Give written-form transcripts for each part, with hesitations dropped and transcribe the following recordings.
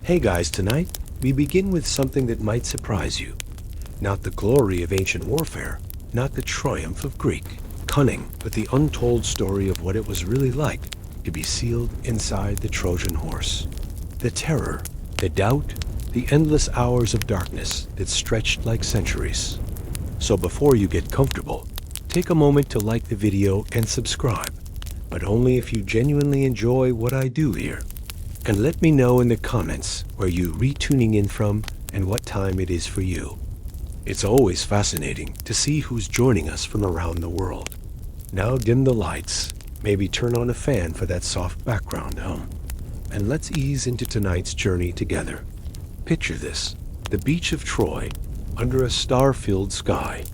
Hey guys, tonight we begin with something that might surprise you. Not the glory of ancient warfare, not the triumph of Greek cunning, but the untold story of what it was really like to be sealed inside the Trojan Horse. The terror, the doubt, the endless hours of darkness that stretched like centuries. So before you get comfortable, take a moment to like the video and subscribe, but only if you genuinely enjoy what I do here. And let me know in the comments where you retuning in from and what time it is for you. It's always fascinating to see who's joining us from around the world. Now dim the lights, maybe turn on a fan for that soft background hum. And let's ease into tonight's journey together. Picture this, the beach of Troy, under a star-filled sky.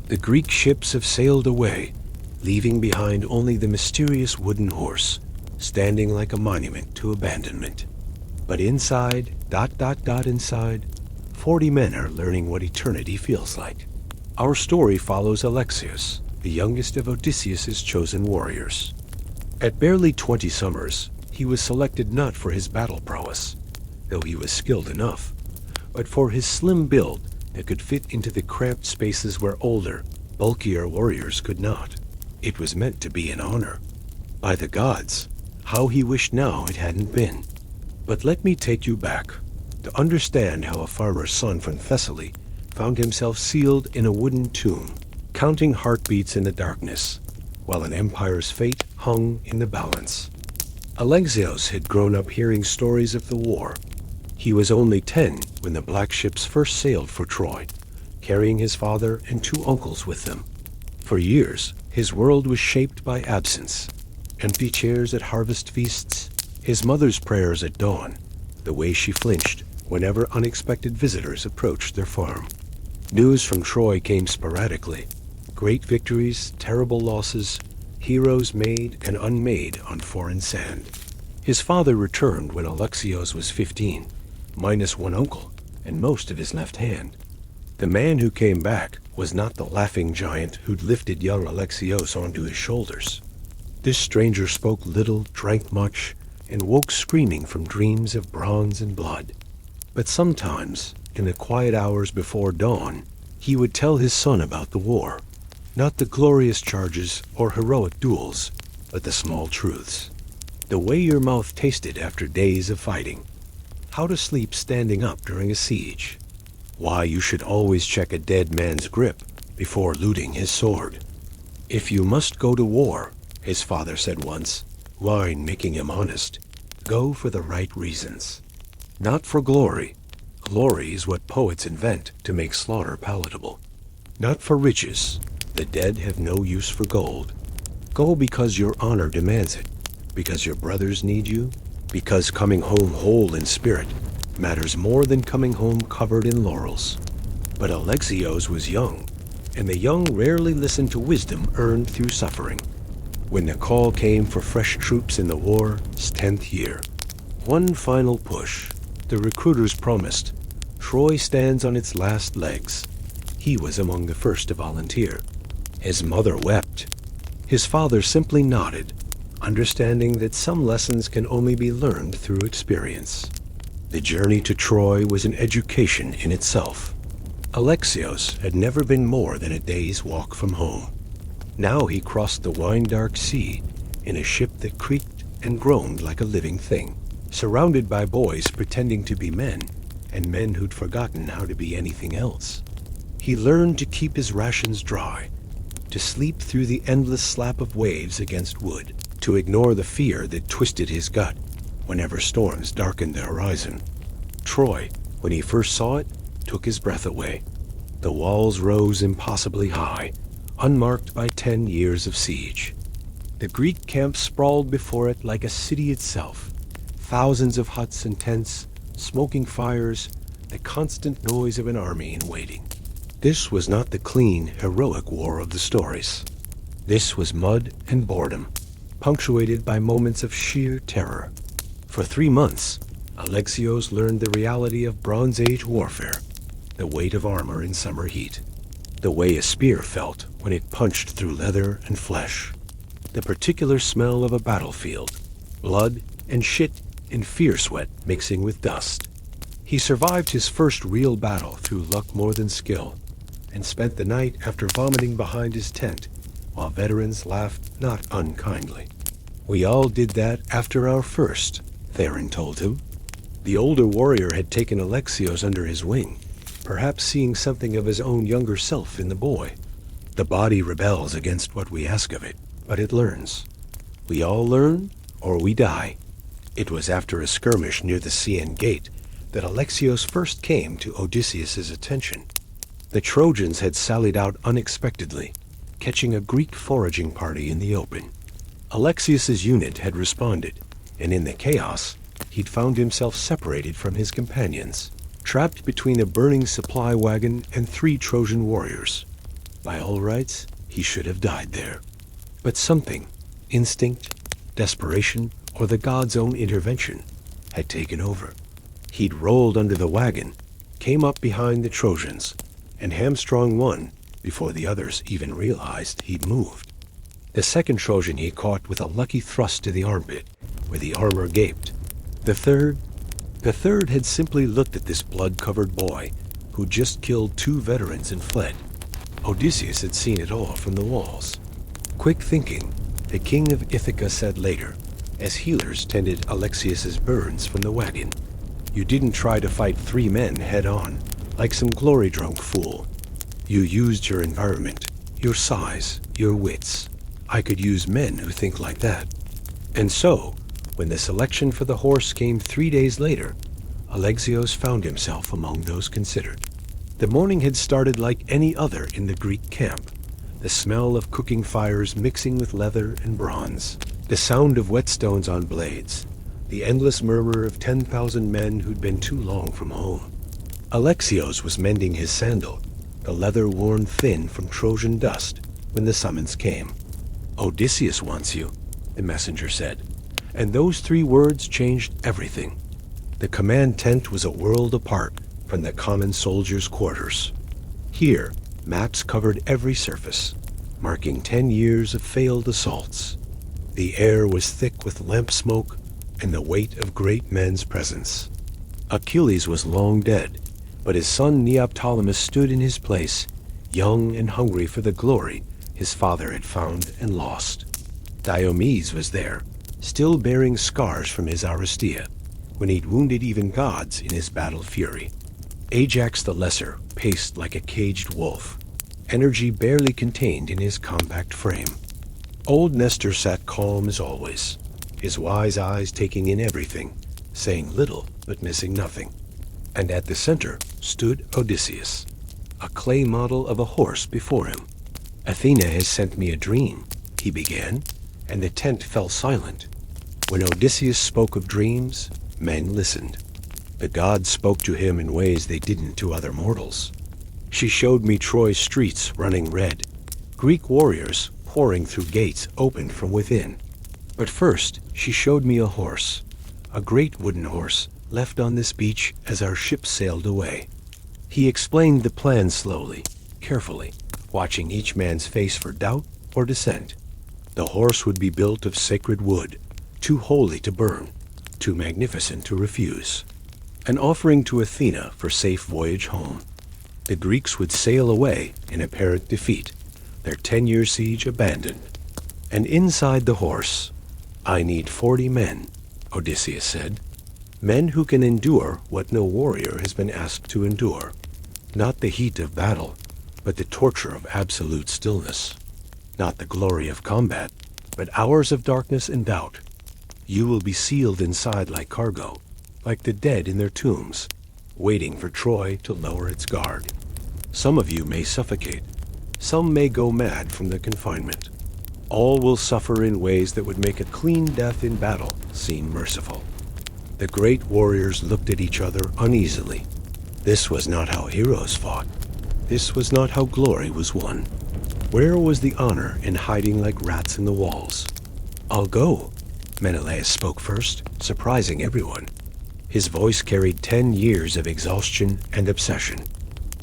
The Greek ships have sailed away, leaving behind only the mysterious wooden horse, standing like a monument to abandonment. But inside, inside, 40 men are learning what eternity feels like. Our story follows Alexios, the youngest of Odysseus's chosen warriors. At barely 20 summers, he was selected not for his battle prowess, though he was skilled enough, but for his slim build that could fit into the cramped spaces where older, bulkier warriors could not. It was meant to be an honor. By the gods, how he wished now it hadn't been. But let me take you back to understand how a farmer's son from Thessaly found himself sealed in a wooden tomb, counting heartbeats in the darkness, while an empire's fate hung in the balance. Alexios had grown up hearing stories of the war. He was only 10 when the black ships first sailed for Troy, carrying his father and 2 uncles with them. For years, his world was shaped by absence. Empty chairs at harvest feasts, his mother's prayers at dawn, the way she flinched whenever unexpected visitors approached their farm. News from Troy came sporadically. Great victories, terrible losses, heroes made and unmade on foreign sand. His father returned when Alexios was 15, minus 1 uncle and most of his left hand. The man who came back was not the laughing giant who'd lifted young Alexios onto his shoulders. This stranger spoke little, drank much, and woke screaming from dreams of bronze and blood. But sometimes, in the quiet hours before dawn, he would tell his son about the war. Not the glorious charges or heroic duels, but the small truths. The way your mouth tasted after days of fighting. How to sleep standing up during a siege. Why you should always check a dead man's grip before looting his sword. If you must go to war, his father said once, wine making him honest, go for the right reasons. Not for glory. Glory is what poets invent to make slaughter palatable. Not for riches. The dead have no use for gold. Go because your honor demands it, because your brothers need you, because coming home whole in spirit matters more than coming home covered in laurels. But Alexios was young, and the young rarely listen to wisdom earned through suffering. When the call came for fresh troops in the war's 10th year, one final push, the recruiters promised, Troy stands on its last legs. He was among the first to volunteer. His mother wept. His father simply nodded, understanding that some lessons can only be learned through experience. The journey to Troy was an education in itself. Alexios had never been more than a day's walk from home. Now he crossed the wine-dark sea in a ship that creaked and groaned like a living thing, surrounded by boys pretending to be men and men who'd forgotten how to be anything else. He learned to keep his rations dry, to sleep through the endless slap of waves against wood, to ignore the fear that twisted his gut whenever storms darkened the horizon. Troy, when he first saw it, took his breath away. The walls rose impossibly high, unmarked by 10 years of siege. The Greek camp sprawled before it like a city itself. Thousands of huts and tents, smoking fires, the constant noise of an army in waiting. This was not the clean, heroic war of the stories. This was mud and boredom, punctuated by moments of sheer terror. For 3 months, Alexios learned the reality of Bronze Age warfare, the weight of armor in summer heat, the way a spear felt when it punched through leather and flesh, the particular smell of a battlefield, blood and shit and fear sweat mixing with dust. He survived his first real battle through luck more than skill, and spent the night after vomiting behind his tent, while veterans laughed not unkindly. We all did that after our first, Theron told him. The older warrior had taken Alexios under his wing, perhaps seeing something of his own younger self in the boy. The body rebels against what we ask of it, but it learns. We all learn, or we die. It was after a skirmish near the Sane gate that Alexios first came to Odysseus's attention. The Trojans had sallied out unexpectedly, catching a Greek foraging party in the open. Alexios's unit had responded, and in the chaos, he'd found himself separated from his companions, trapped between a burning supply wagon and 3 Trojan warriors. By all rights, he should have died there. But something, instinct, desperation, or the god's own intervention, had taken over. He'd rolled under the wagon, came up behind the Trojans, and hamstrung one before the others even realized he'd moved. The second Trojan he caught with a lucky thrust to the armpit, where the armor gaped. The third had simply looked at this blood-covered boy, who'd just killed 2 veterans and fled. Odysseus had seen it all from the walls. Quick thinking, the king of Ithaca said later, as healers tended Alexios's burns from the wagon. You didn't try to fight 3 men head-on, like some glory-drunk fool. You used your environment, your size, your wits. I could use men who think like that. And so, when the selection for the horse came 3 days later, Alexios found himself among those considered. The morning had started like any other in the Greek camp, the smell of cooking fires mixing with leather and bronze, the sound of whetstones on blades, the endless murmur of 10,000 men who'd been too long from home. Alexios was mending his sandal, the leather worn thin from Trojan dust, when the summons came. Odysseus wants you, the messenger said, and those 3 words changed everything. The command tent was a world apart from the common soldiers' quarters. Here, maps covered every surface, marking 10 years of failed assaults. The air was thick with lamp smoke and the weight of great men's presence. Achilles was long dead, but his son Neoptolemus stood in his place, young and hungry for the glory his father had found and lost. Diomedes was there, still bearing scars from his Aristia, when he'd wounded even gods in his battle fury. Ajax the Lesser paced like a caged wolf, energy barely contained in his compact frame. Old Nestor sat calm as always, his wise eyes taking in everything, saying little but missing nothing. And at the center stood Odysseus, a clay model of a horse before him. Athena has sent me a dream, he began, and the tent fell silent. When Odysseus spoke of dreams, men listened. The gods spoke to him in ways they didn't to other mortals. She showed me Troy's streets running red, Greek warriors pouring through gates opened from within. But first, she showed me a horse, a great wooden horse left on this beach as our ship sailed away. He explained the plan slowly, carefully, watching each man's face for doubt or dissent. The horse would be built of sacred wood, too holy to burn, too magnificent to refuse. An offering to Athena for safe voyage home. The Greeks would sail away in apparent defeat, their 10-year siege abandoned. And inside the horse, I need 40 men, Odysseus said. Men who can endure what no warrior has been asked to endure. Not the heat of battle, but the torture of absolute stillness. Not the glory of combat, but hours of darkness and doubt. You will be sealed inside like cargo, like the dead in their tombs, waiting for Troy to lower its guard. Some of you may suffocate. Some may go mad from the confinement. All will suffer in ways that would make a clean death in battle seem merciful. The great warriors looked at each other uneasily. This was not how heroes fought. This was not how glory was won. Where was the honor in hiding like rats in the walls? I'll go, Menelaus spoke first, surprising everyone. His voice carried 10 years of exhaustion and obsession.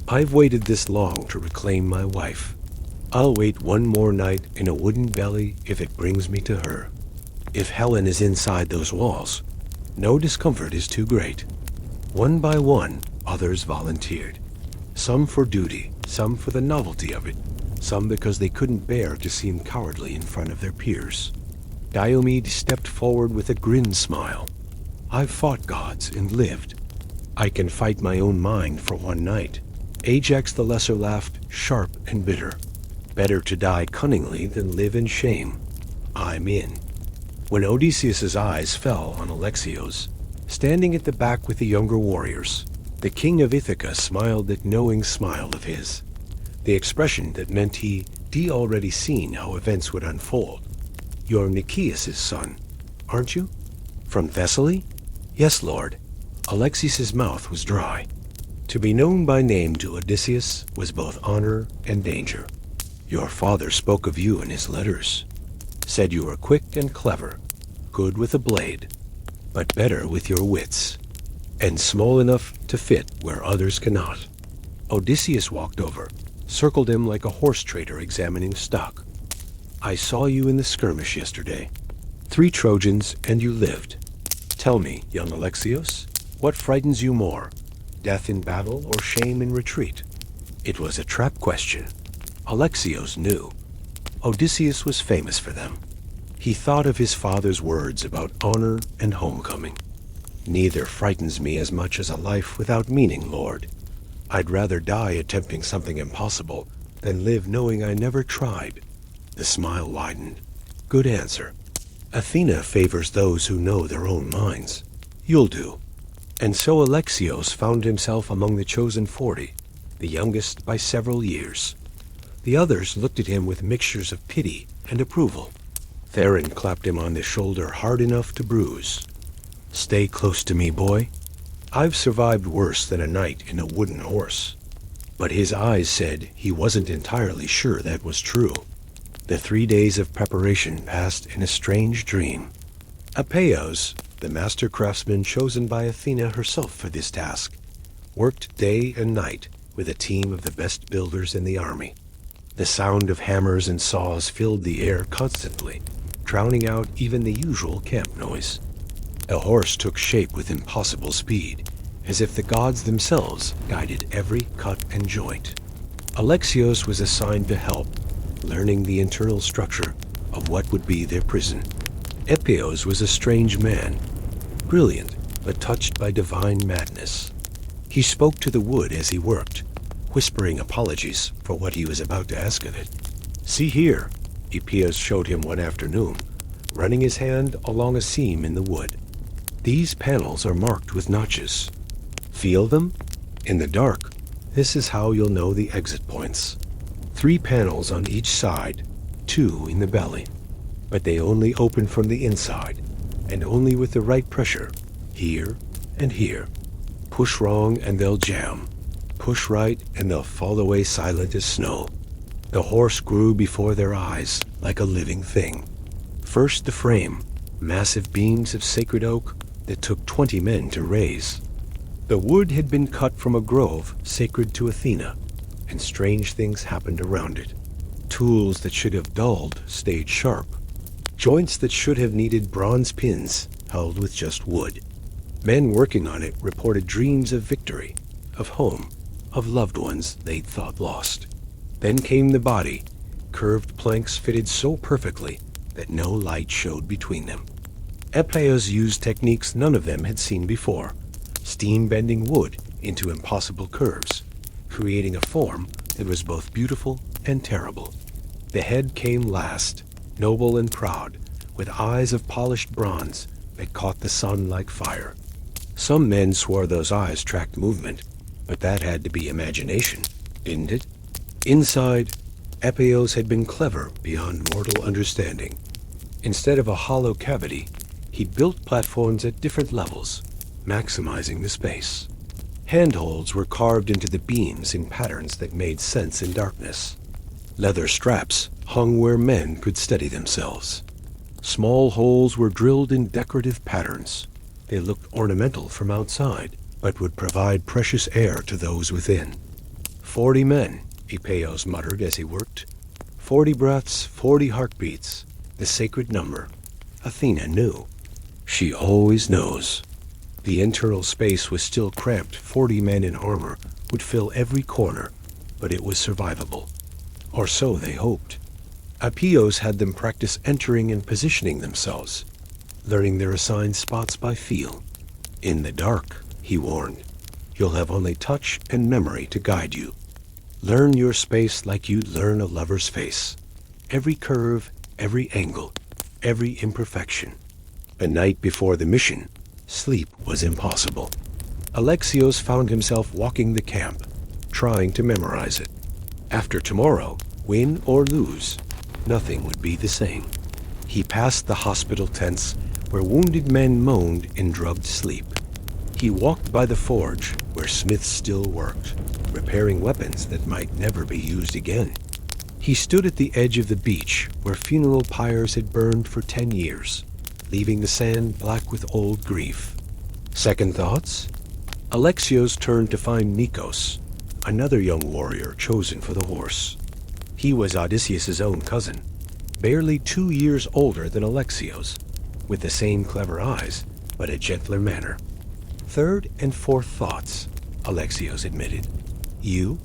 I've waited this long to reclaim my wife. I'll wait one more night in a wooden belly if it brings me to her. If Helen is inside those walls, no discomfort is too great. One by one, others volunteered. Some for duty, some for the novelty of it, some because they couldn't bear to seem cowardly in front of their peers. Diomed stepped forward with a grin smile. I've fought gods and lived. I can fight my own mind for one night. Ajax the Lesser laughed, sharp and bitter. Better to die cunningly than live in shame. I'm in. When Odysseus's eyes fell on Alexios, standing at the back with the younger warriors, the king of Ithaca smiled that knowing smile of his. The expression that meant he'd already seen how events would unfold. You're Nicias' son, aren't you? From Thessaly? Yes, lord. Alexios' mouth was dry. To be known by name to Odysseus was both honor and danger. Your father spoke of you in his letters. Said you were quick and clever, good with a blade, but better with your wits, and small enough to fit where others cannot. Odysseus walked over, circled him like a horse trader examining stock. I saw you in the skirmish yesterday. 3 Trojans, and you lived. Tell me, young Alexios, what frightens you more, death in battle or shame in retreat? It was a trap question. Alexios knew. Odysseus was famous for them. He thought of his father's words about honor and homecoming. Neither frightens me as much as a life without meaning, Lord. I'd rather die attempting something impossible than live knowing I never tried. The smile widened. Good answer. Athena favors those who know their own minds. You'll do. And so Alexios found himself among the chosen 40, the youngest by several years. The others looked at him with mixtures of pity and approval. Theron clapped him on the shoulder hard enough to bruise. Stay close to me, boy. I've survived worse than a night in a wooden horse. But his eyes said he wasn't entirely sure that was true. The 3 days of preparation passed in a strange dream. Alexios, the master craftsman chosen by Athena herself for this task, worked day and night with a team of the best builders in the army. The sound of hammers and saws filled the air constantly, drowning out even the usual camp noise. A horse took shape with impossible speed, as if the gods themselves guided every cut and joint. Alexios was assigned to help, learning the internal structure of what would be their prison. Alexios was a strange man, brilliant but touched by divine madness. He spoke to the wood as he worked, whispering apologies for what he was about to ask of it. See here, Alexios showed him one afternoon, running his hand along a seam in the wood. These panels are marked with notches. Feel them? In the dark, this is how you'll know the exit points. 3 panels on each side, 2 in the belly. But they only open from the inside, and only with the right pressure, here and here. Push wrong and they'll jam. Push right and they'll fall away silent as snow. The horse grew before their eyes like a living thing. First the frame, massive beams of sacred oak that took 20 men to raise. The wood had been cut from a grove sacred to Athena, and strange things happened around it. Tools that should have dulled stayed sharp. Joints that should have needed bronze pins held with just wood. Men working on it reported dreams of victory, of home, of loved ones they'd thought lost. Then came the body, curved planks fitted so perfectly that no light showed between them. Alexios used techniques none of them had seen before, steam-bending wood into impossible curves, creating a form that was both beautiful and terrible. The head came last, noble and proud, with eyes of polished bronze that caught the sun like fire. Some men swore those eyes tracked movement, but that had to be imagination, didn't it? Inside, Alexios had been clever beyond mortal understanding. Instead of a hollow cavity, he built platforms at different levels, maximizing the space. Handholds were carved into the beams in patterns that made sense in darkness. Leather straps hung where men could steady themselves. Small holes were drilled in decorative patterns. They looked ornamental from outside, but would provide precious air to those within. 40 men, Alexios muttered as he worked. 40 breaths, 40 heartbeats, the sacred number. Athena knew. She always knows. The internal space was still cramped. 40 men in armor would fill every corner, but it was survivable. Or so they hoped. Alexios had them practice entering and positioning themselves, learning their assigned spots by feel. In the dark, he warned, you'll have only touch and memory to guide you. Learn your space like you'd learn a lover's face. Every curve, every angle, every imperfection. The night before the mission, sleep was impossible. Alexios found himself walking the camp, trying to memorize it. After tomorrow, win or lose, nothing would be the same. He passed the hospital tents where wounded men moaned in drugged sleep. He walked by the forge where smiths still worked, repairing weapons that might never be used again. He stood at the edge of the beach where funeral pyres had burned for 10 years, leaving the sand black with old grief. Second thoughts? Alexios turned to find Nikos, another young warrior chosen for the horse. He was Odysseus' own cousin, barely 2 years older than Alexios, with the same clever eyes, but a gentler manner. Third and fourth thoughts, Alexios admitted. You?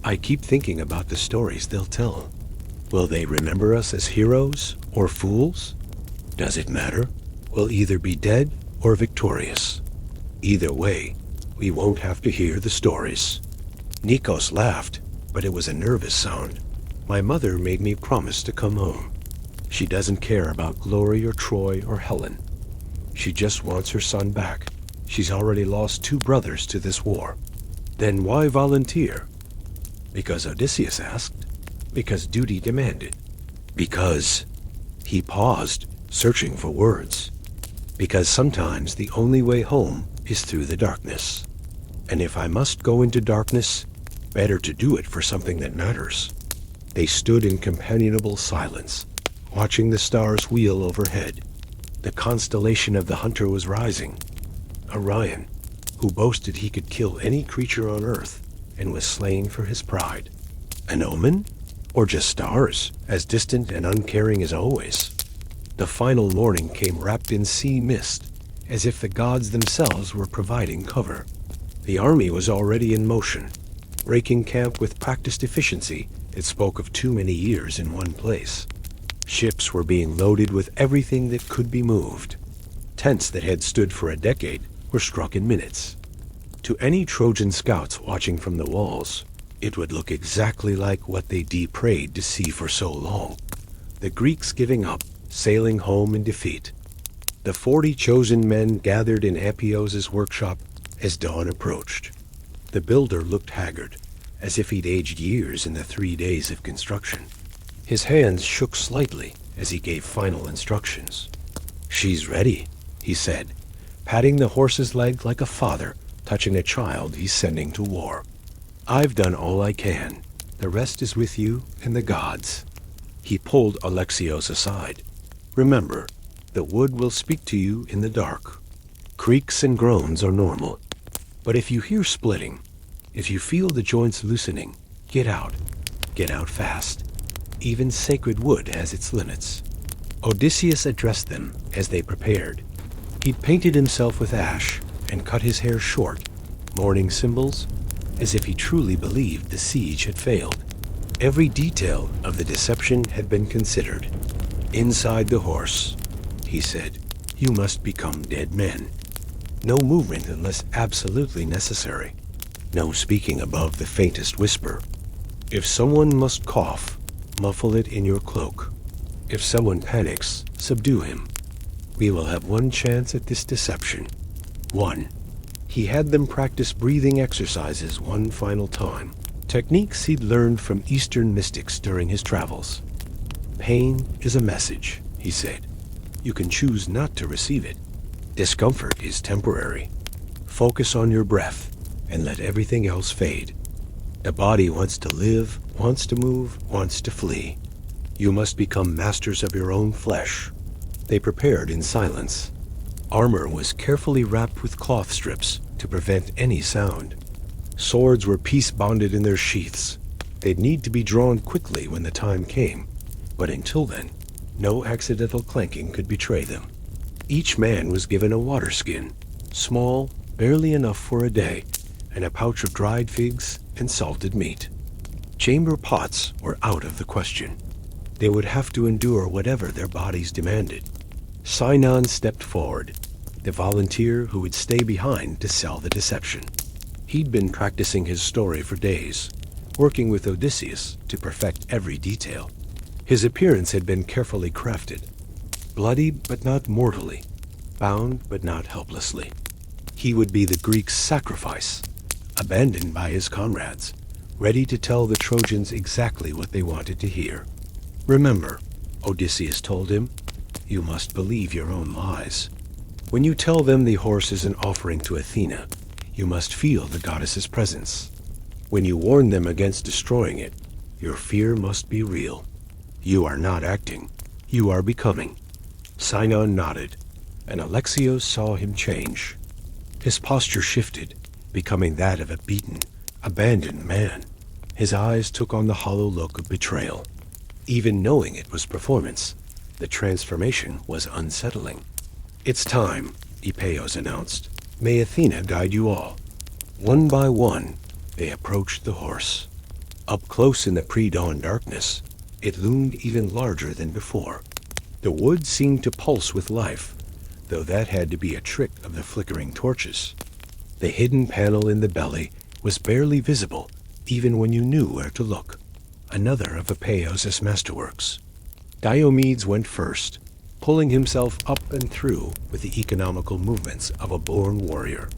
I keep thinking about the stories they'll tell. Will they remember us as heroes or fools? Does it matter? We'll either be dead or victorious. Either way, we won't have to hear the stories. Nikos laughed, but it was a nervous sound. My mother made me promise to come home. She doesn't care about Glory or Troy or Helen. She just wants her son back. She's already lost 2 brothers to this war. Then why volunteer? Because Odysseus asked. Because duty demanded. Because... He paused, searching for words. Because sometimes the only way home is through the darkness. And if I must go into darkness, better to do it for something that matters. They stood in companionable silence, watching the stars wheel overhead. The constellation of the hunter was rising. Orion, who boasted he could kill any creature on Earth and was slain for his pride. An omen? Or just stars, as distant and uncaring as always? The final morning came wrapped in sea mist, as if the gods themselves were providing cover. The army was already in motion, breaking camp with practiced efficiency that spoke of too many years in one place. Ships were being loaded with everything that could be moved. Tents that had stood for a decade were struck in minutes. To any Trojan scouts watching from the walls, it would look exactly like what they prayed to see for so long. The Greeks giving up, sailing home in defeat. The 40 chosen men gathered in Alexios' workshop as dawn approached. The builder looked haggard, as if he'd aged years in the 3 days of construction. His hands shook slightly as he gave final instructions. She's ready, he said, patting the horse's leg like a father touching a child he's sending to war. I've done all I can. The rest is with you and the gods. He pulled Alexios aside. Remember, the wood will speak to you in the dark. Creaks and groans are normal. But if you hear splitting, if you feel the joints loosening, get out. Get out fast. Even sacred wood has its limits. Odysseus addressed them as they prepared. He'd painted himself with ash and cut his hair short, mourning symbols, as if he truly believed the siege had failed. Every detail of the deception had been considered. Inside the horse, he said, you must become dead men. No movement unless absolutely necessary. No speaking above the faintest whisper. If someone must cough, muffle it in your cloak. If someone panics, subdue him. We will have one chance at this deception. One. He had them practice breathing exercises one final time, techniques he'd learned from Eastern mystics during his travels. Pain is a message, he said. You can choose not to receive it. Discomfort is temporary. Focus on your breath and let everything else fade. The body wants to live, wants to move, wants to flee. You must become masters of your own flesh. They prepared in silence. Armor was carefully wrapped with cloth strips to prevent any sound. Swords were piece-bonded in their sheaths. They'd need to be drawn quickly when the time came, but until then, no accidental clanking could betray them. Each man was given a water skin, Small, barely enough for a day, and a pouch of dried figs and salted meat. Chamber pots were out of the question. They would have to endure whatever their bodies demanded. Sinon stepped forward, the volunteer who would stay behind to sell the deception. He'd been practicing his story for days, working with Odysseus to perfect every detail. His appearance had been carefully crafted. Bloody but not mortally, bound but not helplessly. He would be the Greeks' sacrifice, abandoned by his comrades, ready to tell the Trojans exactly what they wanted to hear. "Remember," Odysseus told him, "you must believe your own lies. When you tell them the horse is an offering to Athena, you must feel the goddess's presence. When you warn them against destroying it, your fear must be real. You are not acting, you are becoming." Sinon nodded, and Alexios saw him change. His posture shifted, becoming that of a beaten, abandoned man. His eyes took on the hollow look of betrayal. Even knowing it was performance, the transformation was unsettling. "It's time," Epeios announced. "May Athena guide you all." One by one, they approached the horse. Up close in the pre-dawn darkness, it loomed even larger than before. The wood seemed to pulse with life, though that had to be a trick of the flickering torches. The hidden panel in the belly was barely visible, even when you knew where to look. Another of Epeios' masterworks. Diomedes went first, pulling himself up and through with the economical movements of a born warrior.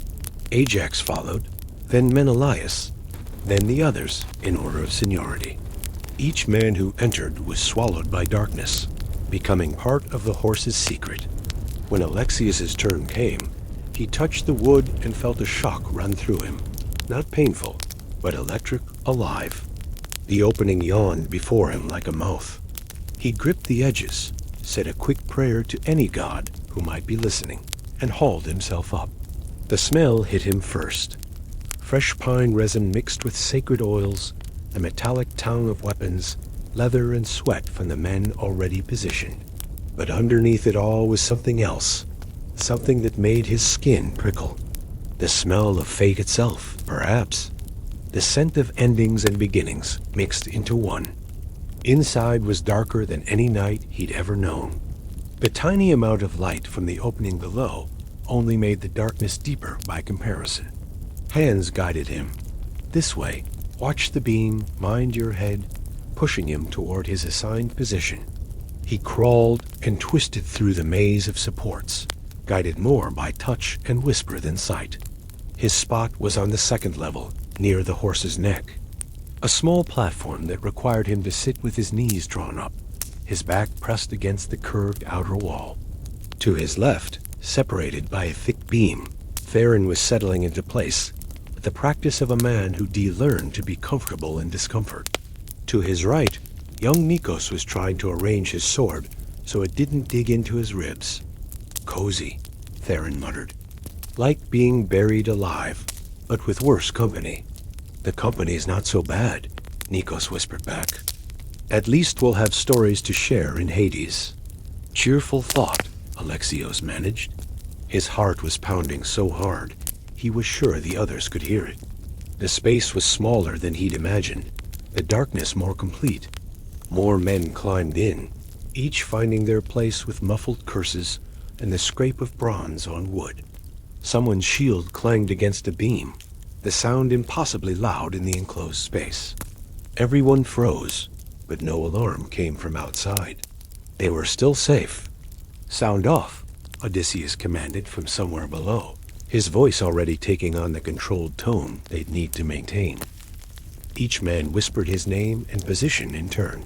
Ajax followed, then Menelaus, then the others in order of seniority. Each man who entered was swallowed by darkness, becoming part of the horse's secret. When Alexios' turn came, he touched the wood and felt a shock run through him. Not painful, but electric, alive. The opening yawned before him like a mouth. He gripped the edges, said a quick prayer to any god who might be listening, and hauled himself up. The smell hit him first. Fresh pine resin mixed with sacred oils, the metallic tang of weapons, leather and sweat from the men already positioned. But underneath it all was something else, something that made his skin prickle. The smell of fate itself, perhaps. The scent of endings and beginnings mixed into one. Inside was darker than any night he'd ever known. The tiny amount of light from the opening below only made the darkness deeper by comparison. Hands guided him. "This way. Watch the beam, mind your head," pushing him toward his assigned position. He crawled and twisted through the maze of supports, guided more by touch and whisper than sight. His spot was on the second level, near the horse's neck. A small platform that required him to sit with his knees drawn up, his back pressed against the curved outer wall. To his left, separated by a thick beam, Theron was settling into place, with the practice of a man who de-learned to be comfortable in discomfort. To his right, young Nikos was trying to arrange his sword so it didn't dig into his ribs. "Cozy," Theron muttered. "Like being buried alive, but with worse company." "The company's not so bad," Nikos whispered back. "At least we'll have stories to share in Hades." "Cheerful thought," Alexios managed. His heart was pounding so hard, he was sure the others could hear it. The space was smaller than he'd imagined, the darkness more complete. More men climbed in, each finding their place with muffled curses and the scrape of bronze on wood. Someone's shield clanged against a beam, the sound impossibly loud in the enclosed space. Everyone froze, but no alarm came from outside. They were still safe. "Sound off," Odysseus commanded from somewhere below, his voice already taking on the controlled tone they'd need to maintain. Each man whispered his name and position in turn.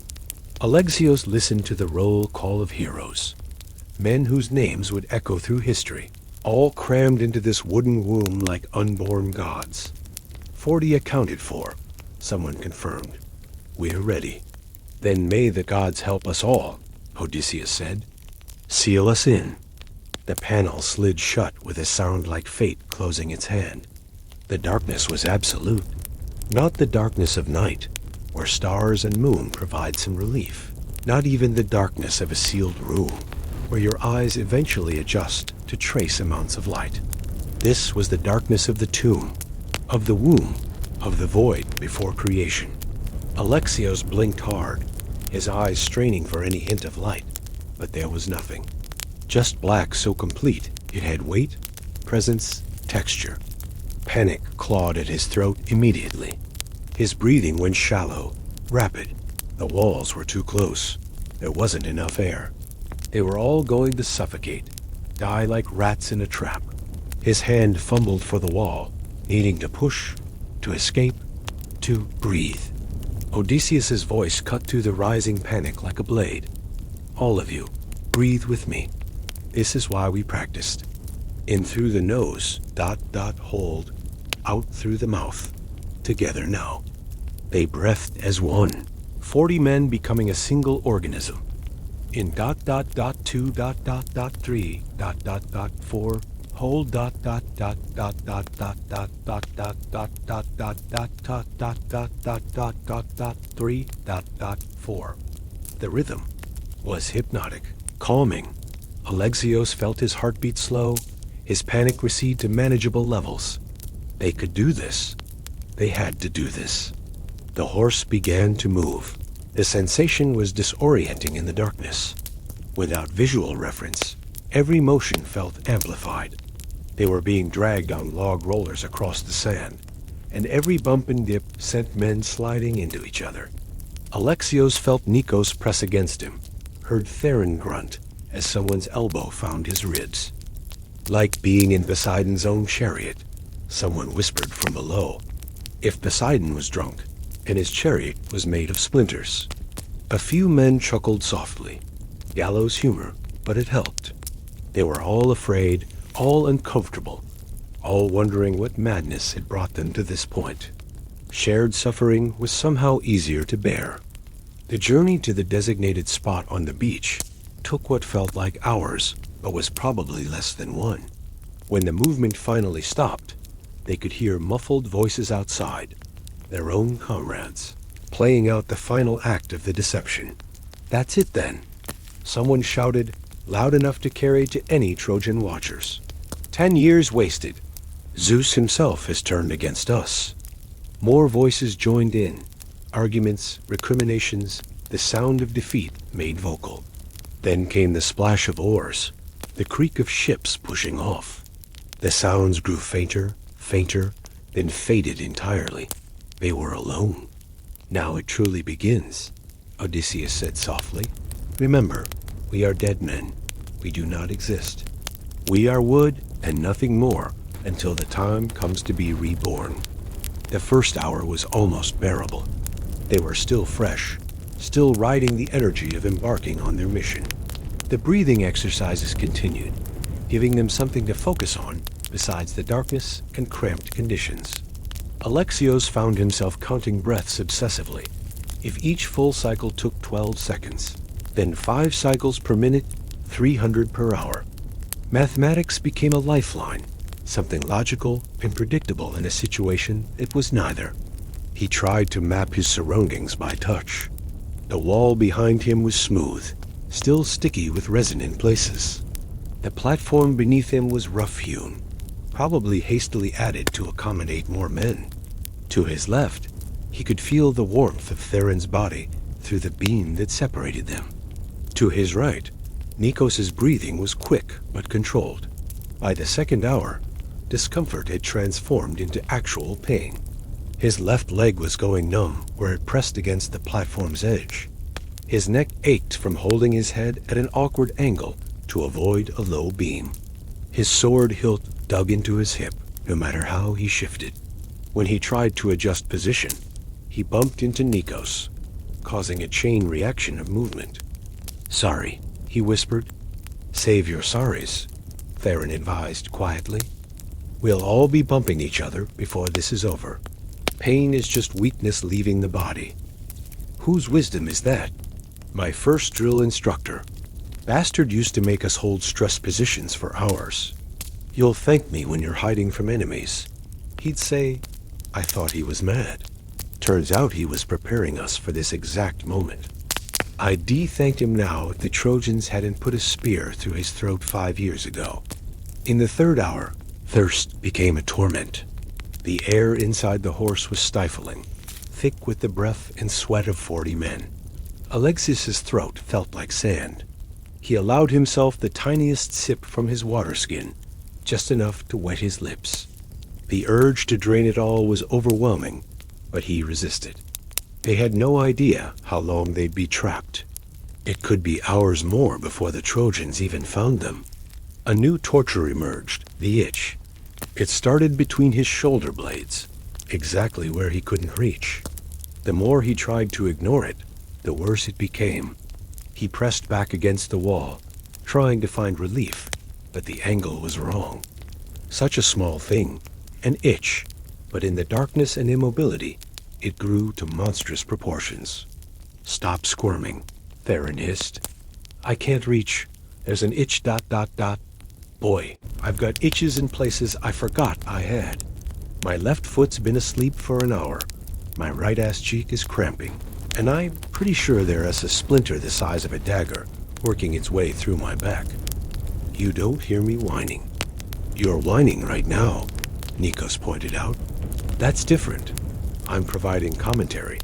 Alexios listened to the roll call of heroes, men whose names would echo through history, all crammed into this wooden womb like unborn gods. 40 accounted for, someone confirmed. "We're ready." "Then may the gods help us all," Odysseus said. "Seal us in." The panel slid shut with a sound like fate closing its hand. The darkness was absolute, not the darkness of night, where stars and moon provide some relief, not even the darkness of a sealed room, where your eyes eventually adjust to trace amounts of light. This was the darkness of the tomb, of the womb, of the void before creation. Alexios blinked hard, his eyes straining for any hint of light, but there was nothing. Just black so complete it had weight, presence, texture. Panic clawed at his throat immediately. His breathing went shallow, rapid. The walls were too close. There wasn't enough air. They were all going to suffocate, die like rats in a trap. His hand fumbled for the wall, needing to push, to escape, to breathe. Odysseus's voice cut through the rising panic like a blade. All of you, breathe with me. This is why we practiced. In through the nose, hold, out through the mouth. Together now. They breathed as one, 40 men becoming a single organism. In 2.3.4, hold 3.4. The rhythm was hypnotic, calming. Alexios felt his heartbeat slow, his panic recede to manageable levels. They could do this. They had to do this. The horse began to move. The sensation was disorienting in the darkness. Without visual reference, every motion felt amplified. They were being dragged on log rollers across the sand, and every bump and dip sent men sliding into each other. Alexios felt Nikos press against him, heard Theron grunt as someone's elbow found his ribs. Like being in Poseidon's own chariot, someone whispered from below. If Poseidon was drunk, and his chariot was made of splinters. A few men chuckled softly. Gallows humor, but it helped. They were all afraid, all uncomfortable, all wondering what madness had brought them to this point. Shared suffering was somehow easier to bear. The journey to the designated spot on the beach took what felt like hours, but was probably less than one. When the movement finally stopped, they could hear muffled voices outside, their own comrades, playing out the final act of the deception. That's it then, someone shouted, loud enough to carry to any Trojan watchers. 10 years wasted. Zeus himself has turned against us. More voices joined in, arguments, recriminations, the sound of defeat made vocal. Then came the splash of oars, the creak of ships pushing off. The sounds grew fainter, fainter, then faded entirely. They were alone. Now it truly begins, Odysseus said softly. Remember, we are dead men. We do not exist. We are wood and nothing more until the time comes to be reborn. The first hour was almost bearable. They were still fresh, still riding the energy of embarking on their mission. The breathing exercises continued, giving them something to focus on besides the darkness and cramped conditions. Alexios found himself counting breaths obsessively. If each full cycle took 12 seconds, then 5 cycles per minute, 300 per hour. Mathematics became a lifeline, something logical and predictable in a situation it was neither. He tried to map his surroundings by touch. The wall behind him was smooth, still sticky with resin in places. The platform beneath him was rough-hewn, probably hastily added to accommodate more men. To his left, he could feel the warmth of Theron's body through the beam that separated them. To his right, Nikos's breathing was quick but controlled. By the second hour, discomfort had transformed into actual pain. His left leg was going numb where it pressed against the platform's edge. His neck ached from holding his head at an awkward angle to avoid a low beam. His sword hilt dug into his hip, no matter how he shifted. When he tried to adjust position, he bumped into Nikos, causing a chain reaction of movement. "Sorry," he whispered. "Save your sorries," Theron advised quietly. "We'll all be bumping each other before this is over. Pain is just weakness leaving the body." "Whose wisdom is that?" "My first drill instructor. Bastard used to make us hold stress positions for hours. You'll thank me when you're hiding from enemies." He'd say, "I thought he was mad." Turns out he was preparing us for this exact moment. I'd thanked him now if the Trojans hadn't put a spear through his throat 5 years ago. In the third hour, Thirst became a torment. The air inside the horse was stifling, thick with the breath and sweat of 40 men. Alexios' throat felt like sand. He allowed himself the tiniest sip from his water skin, just enough to wet his lips. The urge to drain it all was overwhelming, but he resisted. They had no idea how long they'd be trapped. It could be hours more before the Trojans even found them. A new torture emerged, the itch. It started between his shoulder blades, exactly where he couldn't reach. The more he tried to ignore it, the worse it became. He pressed back against the wall, trying to find relief, but the angle was wrong. Such a small thing, an itch, but in the darkness and immobility, it grew to monstrous proportions. "Stop squirming," Theron hissed. "I can't reach. There's an itch ... Boy, I've got itches in places I forgot I had. My left foot's been asleep for an hour. My right ass cheek is cramping. And I'm pretty sure there's a splinter the size of a dagger working its way through my back." "You don't hear me whining." "You're whining right now," Nikos pointed out. "That's different. I'm providing commentary,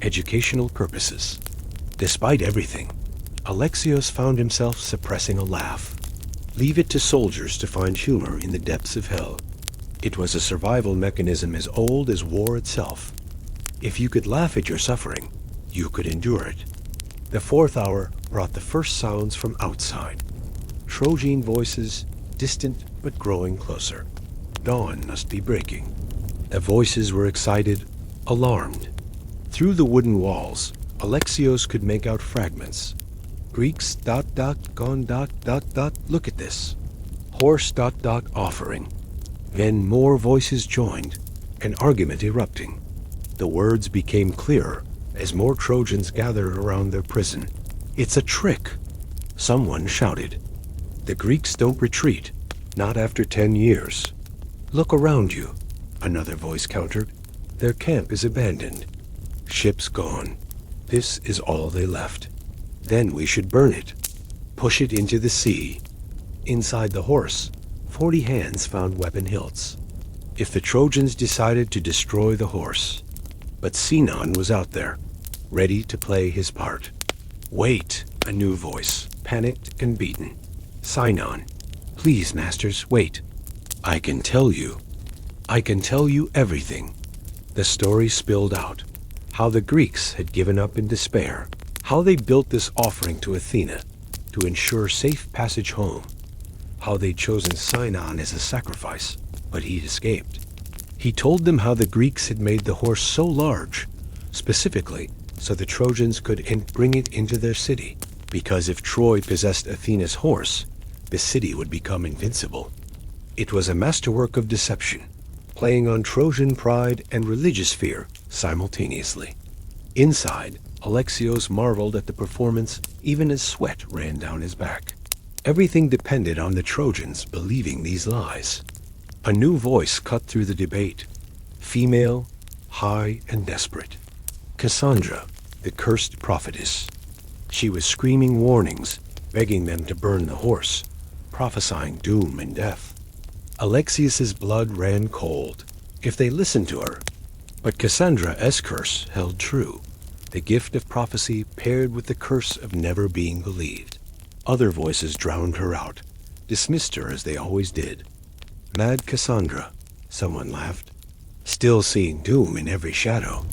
educational purposes." Despite everything, Alexios found himself suppressing a laugh. Leave it to soldiers to find humor in the depths of hell. It was a survival mechanism as old as war itself. If you could laugh at your suffering, you could endure it. The fourth hour brought the first sounds from outside. Trojan voices, distant but growing closer. Dawn must be breaking. The voices were excited, alarmed. Through the wooden walls, Alexios could make out fragments. Greeks ... gone ... look at this. Horse ... offering. Then more voices joined, an argument erupting. The words became clearer as more Trojans gathered around their prison. "It's a trick!" Someone shouted. "The Greeks don't retreat, not after 10 years." "Look around you," another voice countered. "Their camp is abandoned. Ships gone. This is all they left. Then we should burn it. Push it into the sea." Inside the horse, 40 hands found weapon hilts. If the Trojans decided to destroy the horse. But Sinon was out there, ready to play his part. "Wait," a new voice, panicked and beaten. "Sinon, please, masters, wait. I can tell you everything." The story spilled out. How the Greeks had given up in despair. How they built this offering to Athena to ensure safe passage home. How they'd chosen Sinon as a sacrifice, but he'd escaped. He told them how the Greeks had made the horse so large, specifically so the Trojans could bring it into their city, because if Troy possessed Athena's horse, the city would become invincible. It was a masterwork of deception, playing on Trojan pride and religious fear simultaneously. Inside, Alexios marveled at the performance even as sweat ran down his back. Everything depended on the Trojans believing these lies. A new voice cut through the debate. Female, high and desperate. Cassandra, the cursed prophetess. She was screaming warnings, begging them to burn the horse, prophesying doom and death. Alexios's blood ran cold, if they listened to her. But Cassandra's curse held true, the gift of prophecy paired with the curse of never being believed. Other voices drowned her out, dismissed her as they always did. "Mad Cassandra," someone laughed, "still seeing doom in every shadow."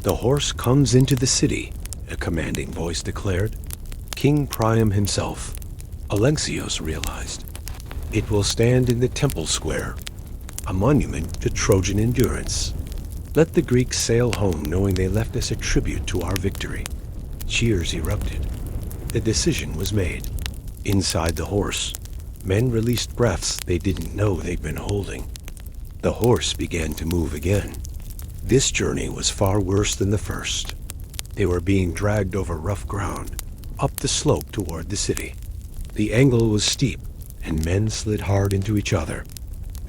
"The horse comes into the city," a commanding voice declared. King Priam himself, Alexios realized. It will stand in the temple square, a monument to Trojan endurance. Let the Greeks sail home knowing they left us a tribute to our victory. Cheers erupted. The decision was made. Inside the horse, men released breaths they didn't know they'd been holding. The horse began to move again. This journey was far worse than the first. They were being dragged over rough ground, up the slope toward the city. The angle was steep, and men slid hard into each other.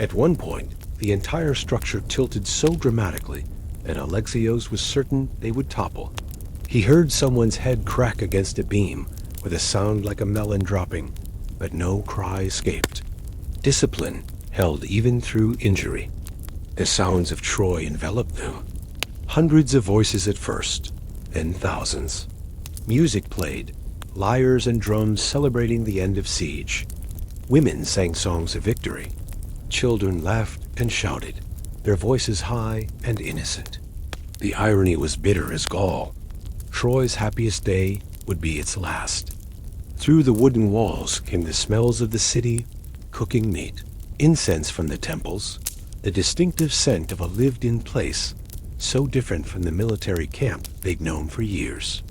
At one point, the entire structure tilted so dramatically that Alexios was certain they would topple. He heard someone's head crack against a beam, with a sound like a melon dropping, but no cry escaped. Discipline held even through injury. The sounds of Troy enveloped them. Hundreds of voices at first, then thousands. Music played, lyres and drums celebrating the end of siege. Women sang songs of victory. Children laughed and shouted, their voices high and innocent. The irony was bitter as gall. Troy's happiest day would be its last. Through the wooden walls came the smells of the city, cooking meat, incense from the temples, the distinctive scent of a lived-in place, so different from the military camp they'd known for years.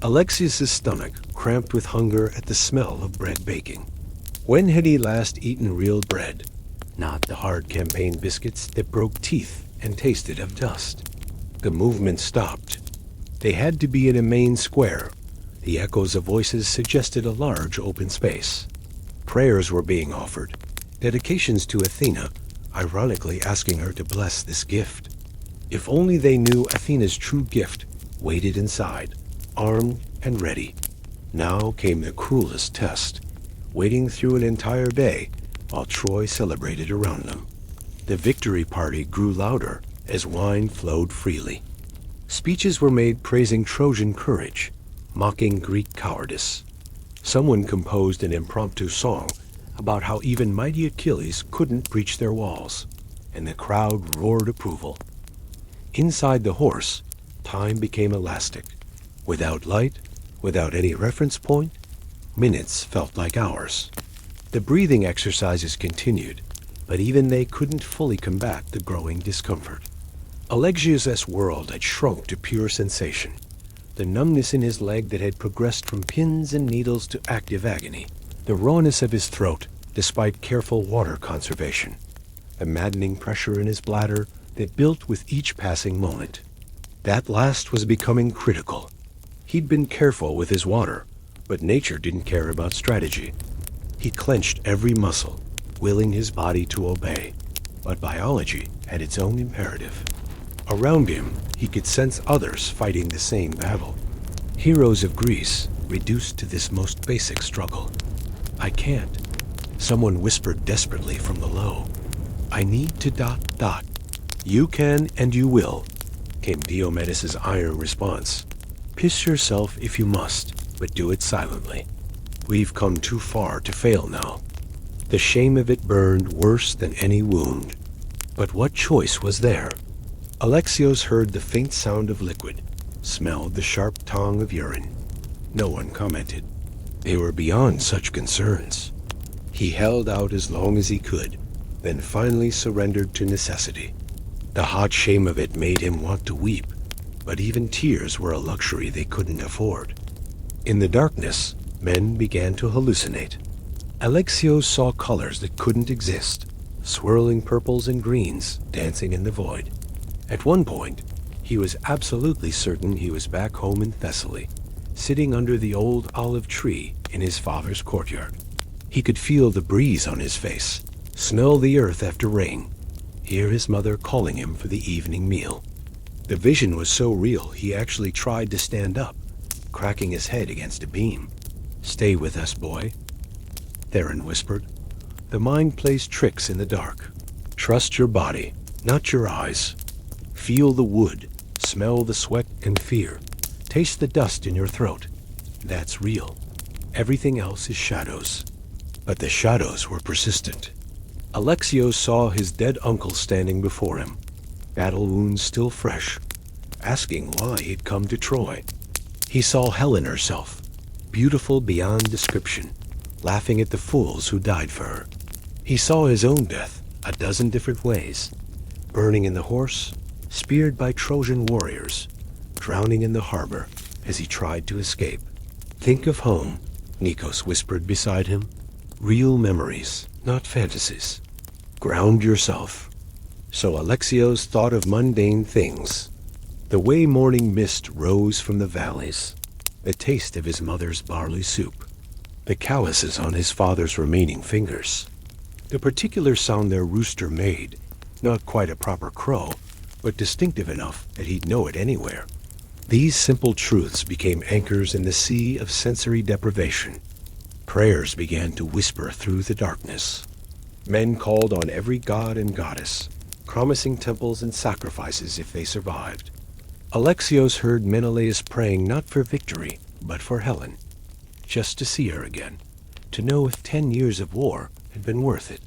Alexios' stomach cramped with hunger at the smell of bread baking. When had he last eaten real bread? Not the hard campaign biscuits that broke teeth and tasted of dust. The movement stopped. They had to be in a main square. The echoes of voices suggested a large open space. Prayers were being offered, dedications to Athena, ironically asking her to bless this gift. If only they knew Athena's true gift waited inside, armed and ready. Now came the cruelest test, waiting through an entire day while Troy celebrated around them. The victory party grew louder as wine flowed freely. Speeches were made praising Trojan courage, mocking Greek cowardice. Someone composed an impromptu song about how even mighty Achilles couldn't breach their walls, and the crowd roared approval. Inside the horse, time became elastic. Without light, without any reference point, minutes felt like hours. The breathing exercises continued, but even they couldn't fully combat the growing discomfort. Alexios' world had shrunk to pure sensation, the numbness in his leg that had progressed from pins and needles to active agony, the rawness of his throat despite careful water conservation, the maddening pressure in his bladder that built with each passing moment. That last was becoming critical. He'd been careful with his water, but nature didn't care about strategy. He clenched every muscle, willing his body to obey, but biology had its own imperative. Around him, he could sense others fighting the same battle. Heroes of Greece reduced to this most basic struggle. I can't. Someone whispered desperately from below. I need to ... You can and you will, came Diomedes' iron response. Piss yourself if you must, but do it silently. We've come too far to fail now. The shame of it burned worse than any wound. But what choice was there? Alexios heard the faint sound of liquid, smelled the sharp tang of urine. No one commented. They were beyond such concerns. He held out as long as he could, then finally surrendered to necessity. The hot shame of it made him want to weep, but even tears were a luxury they couldn't afford. In the darkness, men began to hallucinate. Alexios saw colors that couldn't exist, swirling purples and greens dancing in the void. At one point, he was absolutely certain he was back home in Thessaly, sitting under the old olive tree in his father's courtyard. He could feel the breeze on his face, smell the earth after rain, hear his mother calling him for the evening meal. The vision was so real he actually tried to stand up, cracking his head against a beam. Stay with us, boy, Theron whispered. The mind plays tricks in the dark. Trust your body, not your eyes. Feel the wood, smell the sweat and fear. Taste the dust in your throat. That's real. Everything else is shadows. But the shadows were persistent. Alexios saw his dead uncle standing before him, battle wounds still fresh, asking why he'd come to Troy. He saw Helen herself, beautiful beyond description, laughing at the fools who died for her. He saw his own death a dozen different ways, burning in the horse, speared by Trojan warriors, drowning in the harbor as he tried to escape. Think of home, Nikos whispered beside him. Real memories, not fantasies. Ground yourself. So Alexios thought of mundane things. The way morning mist rose from the valleys, the taste of his mother's barley soup, the calluses on his father's remaining fingers, the particular sound their rooster made, not quite a proper crow, but distinctive enough that he'd know it anywhere. These simple truths became anchors in the sea of sensory deprivation. Prayers began to whisper through the darkness. Men called on every god and goddess, promising temples and sacrifices if they survived. Alexios heard Menelaus praying not for victory, but for Helen, just to see her again, to know if 10 years of war had been worth it.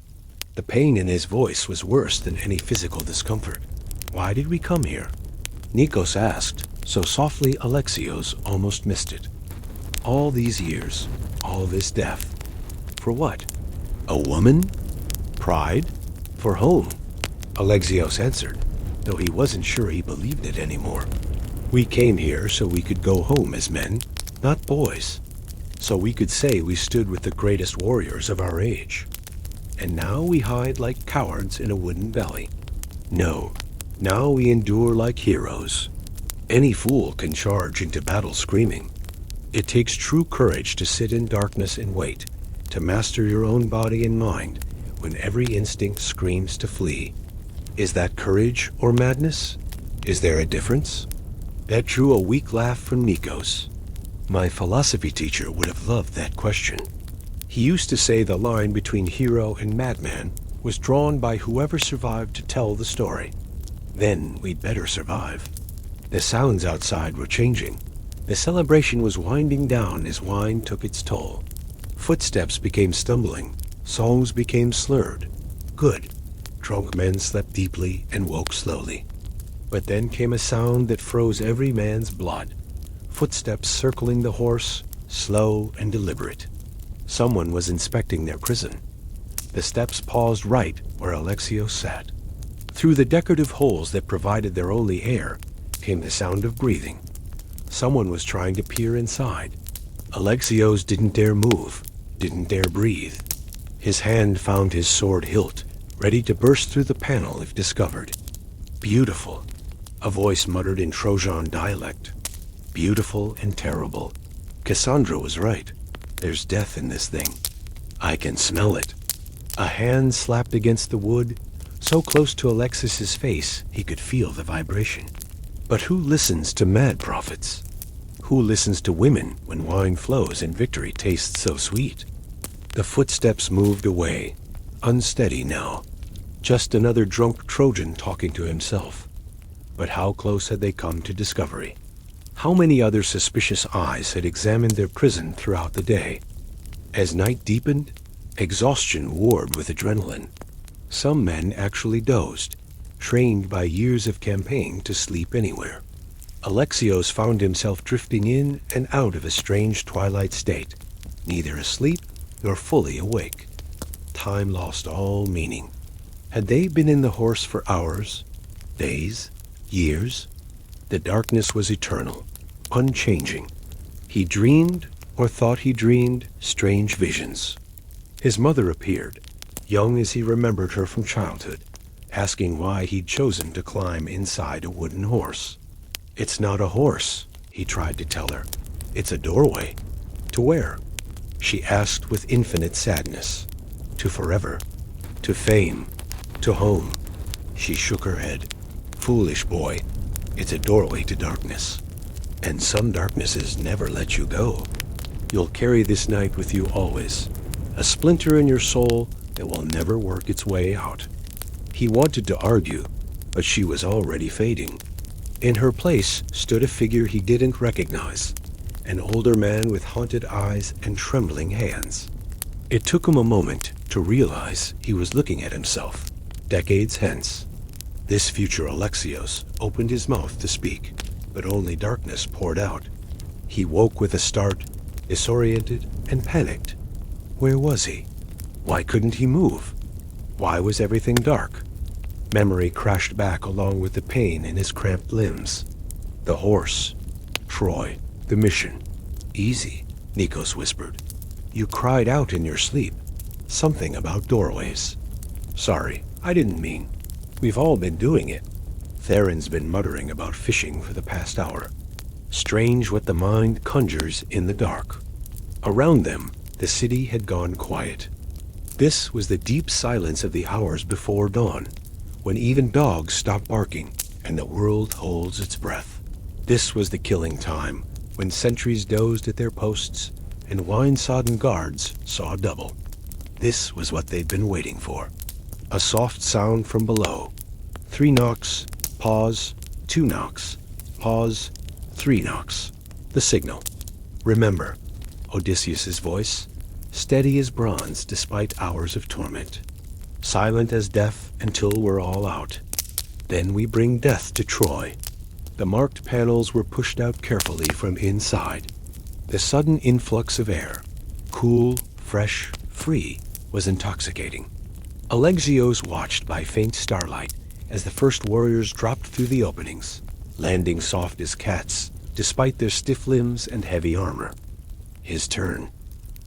The pain in his voice was worse than any physical discomfort. "Why did we come here?" Nikos asked, so softly Alexios almost missed it. All these years, all this death. For what? A woman? Pride? For whom? Alexios answered, though he wasn't sure he believed it anymore. "We came here so we could go home as men, not boys. So we could say we stood with the greatest warriors of our age. And now we hide like cowards in a wooden valley. No, now we endure like heroes. Any fool can charge into battle screaming. It takes true courage to sit in darkness and wait, to master your own body and mind when every instinct screams to flee. Is that courage or madness? Is there a difference?" That drew a weak laugh from Nikos. My philosophy teacher would have loved that question. He used to say the line between hero and madman was drawn by whoever survived to tell the story. Then we'd better survive. The sounds outside were changing. The celebration was winding down as wine took its toll. Footsteps became stumbling. Songs became slurred. Good. Drunk men slept deeply and woke slowly. But then came a sound that froze every man's blood. Footsteps circling the horse, slow and deliberate. Someone was inspecting their prison. The steps paused right where Alexios sat. Through the decorative holes that provided their only air came the sound of breathing. Someone was trying to peer inside. Alexios didn't dare move, didn't dare breathe. His hand found his sword hilt, ready to burst through the panel if discovered. "Beautiful," a voice muttered in Trojan dialect. "Beautiful and terrible. Cassandra was right. There's death in this thing. I can smell it." A hand slapped against the wood, so close to Alexios's face he could feel the vibration. But who listens to mad prophets? Who listens to women when wine flows and victory tastes so sweet? The footsteps moved away, unsteady now. Just another drunk Trojan talking to himself. But how close had they come to discovery? How many other suspicious eyes had examined their prison throughout the day? As night deepened, exhaustion warred with adrenaline. Some men actually dozed, trained by years of campaign to sleep anywhere. Alexios found himself drifting in and out of a strange twilight state, neither asleep nor fully awake. Time lost all meaning. Had they been in the horse for hours, days, years? The darkness was eternal, unchanging. He dreamed, or thought he dreamed, strange visions. His mother appeared, young as he remembered her from childhood, asking why he'd chosen to climb inside a wooden horse. "It's not a horse," he tried to tell her. "It's a doorway." "To where?" She asked with infinite sadness. "To forever. To fame. To home." She shook her head. "Foolish boy. It's a doorway to darkness. And some darknesses never let you go. You'll carry this night with you always. A splinter in your soul that will never work its way out." He wanted to argue, but she was already fading. In her place stood a figure he didn't recognize, an older man with haunted eyes and trembling hands. It took him a moment to realize he was looking at himself, decades hence. This future Alexios opened his mouth to speak, but only darkness poured out. He woke with a start, disoriented and panicked. Where was he? Why couldn't he move? Why was everything dark? Memory crashed back along with the pain in his cramped limbs. The horse, Troy, the mission. "Easy," Nikos whispered. "You cried out in your sleep. Something about doorways." "Sorry, I didn't mean. We've all been doing it." Theron's been muttering about fishing for the past hour. Strange what the mind conjures in the dark. Around them, the city had gone quiet. This was the deep silence of the hours before dawn, when even dogs stop barking and the world holds its breath. This was the killing time, when sentries dozed at their posts and wine-sodden guards saw double. This was what they'd been waiting for. A soft sound from below. 3 knocks, pause, 2 knocks, pause, 3 knocks. The signal. Remember, Odysseus's voice, steady as bronze despite hours of torment. Silent as death until we're all out. Then we bring death to Troy. The marked panels were pushed out carefully from inside. The sudden influx of air, cool, fresh, free, was intoxicating. Alexios watched by faint starlight as the first warriors dropped through the openings, landing soft as cats, despite their stiff limbs and heavy armor. His turn.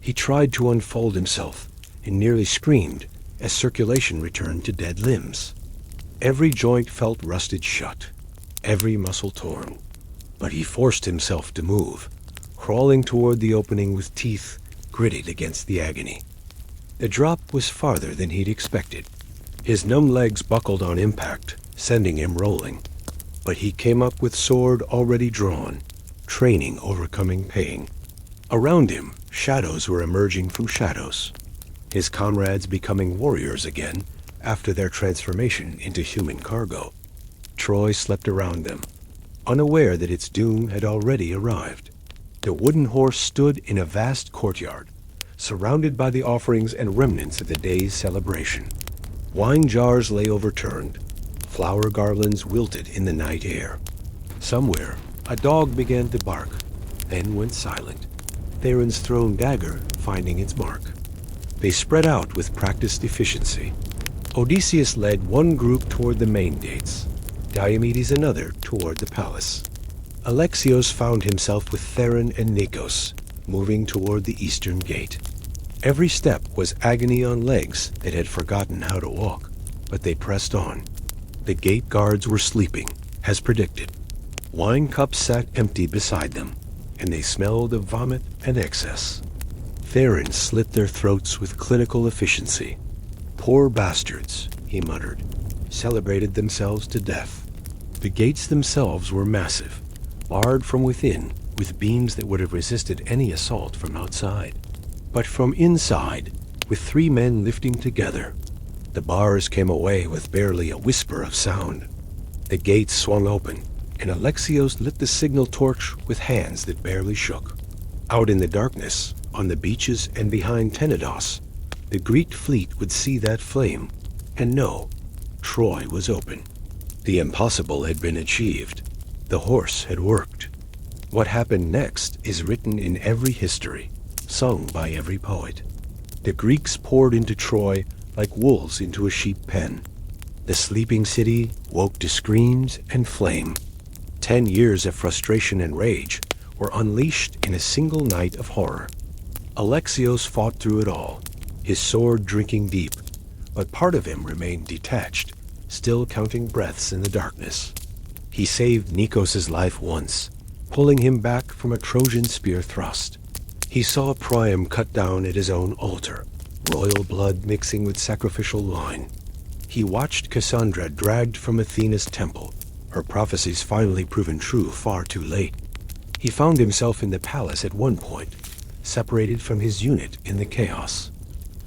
He tried to unfold himself and nearly screamed as circulation returned to dead limbs. Every joint felt rusted shut, every muscle torn. But he forced himself to move, crawling toward the opening with teeth gritted against the agony. The drop was farther than he'd expected. His numb legs buckled on impact, sending him rolling. But he came up with sword already drawn, training overcoming pain. Around him, shadows were emerging from shadows, his comrades becoming warriors again after their transformation into human cargo. Troy slept around them, unaware that its doom had already arrived. The wooden horse stood in a vast courtyard, surrounded by the offerings and remnants of the day's celebration. Wine jars lay overturned, flower garlands wilted in the night air. Somewhere, a dog began to bark, then went silent, Theron's thrown dagger finding its mark. They spread out with practiced efficiency. Odysseus led one group toward the main gates, Diomedes another toward the palace. Alexios found himself with Theron and Nikos, moving toward the eastern gate. Every step was agony on legs that had forgotten how to walk, but they pressed on. The gate guards were sleeping, as predicted. Wine cups sat empty beside them, and they smelled of vomit and excess. Theron slit their throats with clinical efficiency. Poor bastards, he muttered, celebrated themselves to death. The gates themselves were massive, barred from within with beams that would have resisted any assault from outside. But from inside, with 3 men lifting together, the bars came away with barely a whisper of sound. The gates swung open, and Alexios lit the signal torch with hands that barely shook. Out in the darkness, on the beaches and behind Tenedos, the Greek fleet would see that flame, and know Troy was open. The impossible had been achieved. The horse had worked. What happened next is written in every history, sung by every poet. The Greeks poured into Troy like wolves into a sheep pen. The sleeping city woke to screams and flame. 10 years of frustration and rage were unleashed in a single night of horror. Alexios fought through it all, his sword drinking deep, but part of him remained detached, still counting breaths in the darkness. He saved Nikos' life once, pulling him back from a Trojan spear thrust. He saw Priam cut down at his own altar, royal blood mixing with sacrificial wine. He watched Cassandra dragged from Athena's temple, her prophecies finally proven true far too late. He found himself in the palace at one point, separated from his unit in the chaos.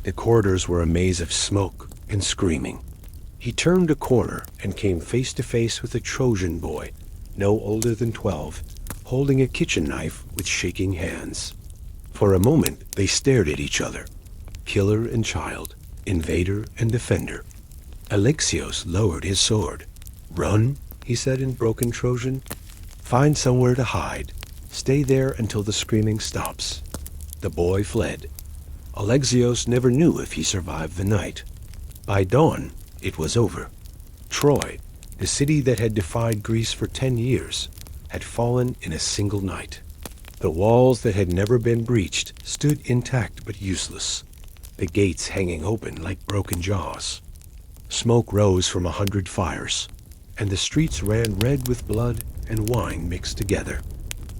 The corridors were a maze of smoke and screaming. He turned a corner and came face to face with a Trojan boy, no older than 12, holding a kitchen knife with shaking hands. For a moment, they stared at each other, killer and child, invader and defender. Alexios lowered his sword. "Run," he said in broken Trojan. "Find somewhere to hide. Stay there until the screaming stops." The boy fled. Alexios never knew if he survived the night. By dawn, it was over. Troy, the city that had defied Greece for 10 years, had fallen in a single night. The walls that had never been breached stood intact but useless, the gates hanging open like broken jaws. Smoke rose from 100 fires, and the streets ran red with blood and wine mixed together.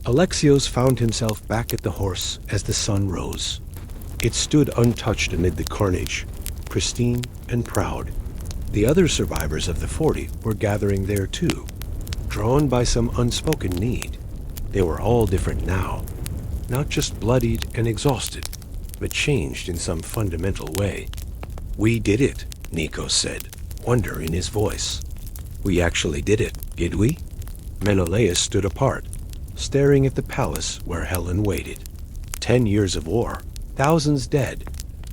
Alexios found himself back at the horse as the sun rose. It stood untouched amid the carnage, pristine and proud. The other survivors of the 40 were gathering there too, drawn by some unspoken need. They were all different now, not just bloodied and exhausted, but changed in some fundamental way. "We did it," Nikos said, wonder in his voice. "We actually did it, did we?" Menelaus stood apart, staring at the palace where Helen waited. 10 years of war, thousands dead,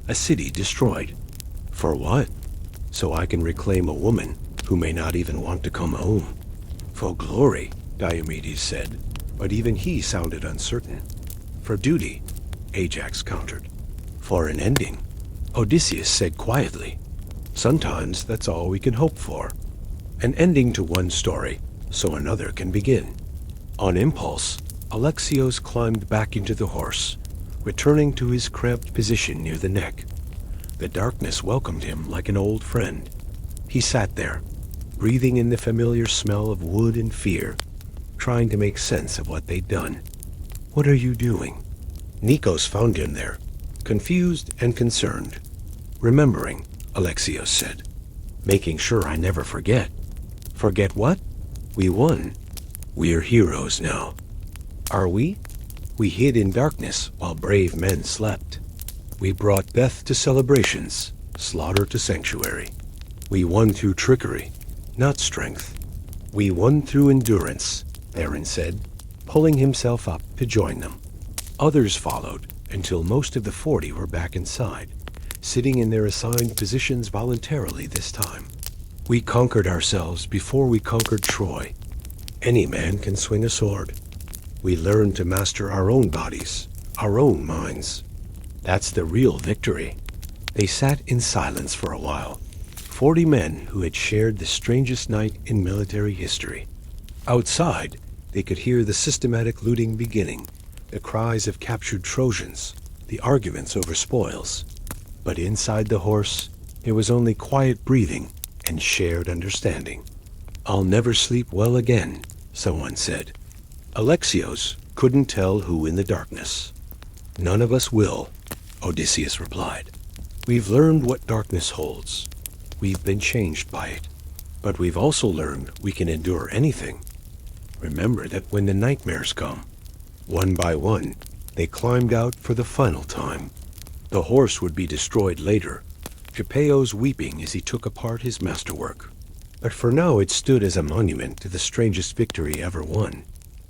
a city destroyed. For what? So I can reclaim a woman who may not even want to come home. For glory, Diomedes said, but even he sounded uncertain. For duty, Ajax countered. For an ending, Odysseus said quietly. Sometimes that's all we can hope for. An ending to one story, so another can begin. On impulse, Alexios climbed back into the horse, returning to his cramped position near the neck. The darkness welcomed him like an old friend. He sat there, breathing in the familiar smell of wood and fear, trying to make sense of what they'd done. "What are you doing?" Nikos found him there, confused and concerned. "Remembering," Alexios said. "Making sure I never forget." "Forget what?" "We won. We're heroes now." "Are we?" "We hid in darkness while brave men slept. We brought death to celebrations, slaughter to sanctuary. We won through trickery, not strength. We won through endurance," Aaron said, pulling himself up to join them. Others followed until most of the 40 were back inside, sitting in their assigned positions voluntarily this time. "We conquered ourselves before we conquered Troy. Any man can swing a sword. We learned to master our own bodies, our own minds. That's the real victory." They sat in silence for a while, 40 men who had shared the strangest night in military history. Outside, they could hear the systematic looting beginning, the cries of captured Trojans, the arguments over spoils. But inside the horse, it was only quiet breathing and shared understanding. "I'll never sleep well again," someone said. Alexios couldn't tell who in the darkness. "None of us will," Odysseus replied. "We've learned what darkness holds. We've been changed by it. But we've also learned we can endure anything. Remember that when the nightmares come, one by one, they climbed out for the final time. The horse would be destroyed later, Gepeos weeping as he took apart his masterwork. But for now it stood as a monument to the strangest victory ever won,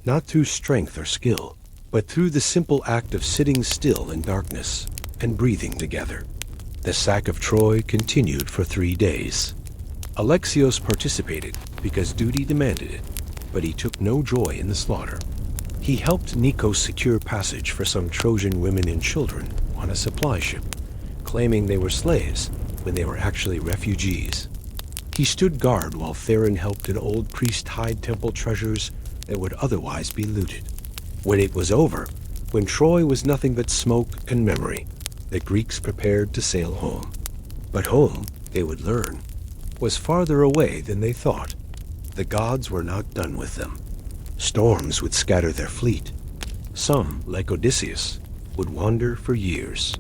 not through strength or skill, but through the simple act of sitting still in darkness and breathing together. The sack of Troy continued for 3 days. Alexios participated because duty demanded it, but he took no joy in the slaughter. He helped Nikos secure passage for some Trojan women and children on a supply ship, claiming they were slaves when they were actually refugees. He stood guard while Theron helped an old priest hide temple treasures that would otherwise be looted. When it was over, when Troy was nothing but smoke and memory, the Greeks prepared to sail home. But home, they would learn, was farther away than they thought. The gods were not done with them. Storms would scatter their fleet. Some, like Odysseus, would wander for years.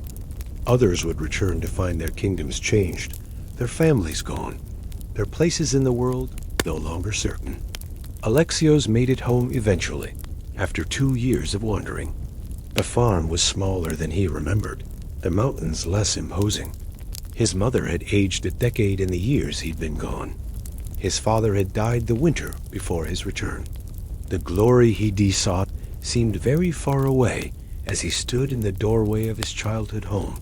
Others would return to find their kingdoms changed, their families gone, their places in the world no longer certain. Alexios made it home eventually, after 2 years of wandering. The farm was smaller than he remembered, the mountains less imposing. His mother had aged a decade in the years he'd been gone. His father had died the winter before his return. The glory he sought seemed very far away as he stood in the doorway of his childhood home,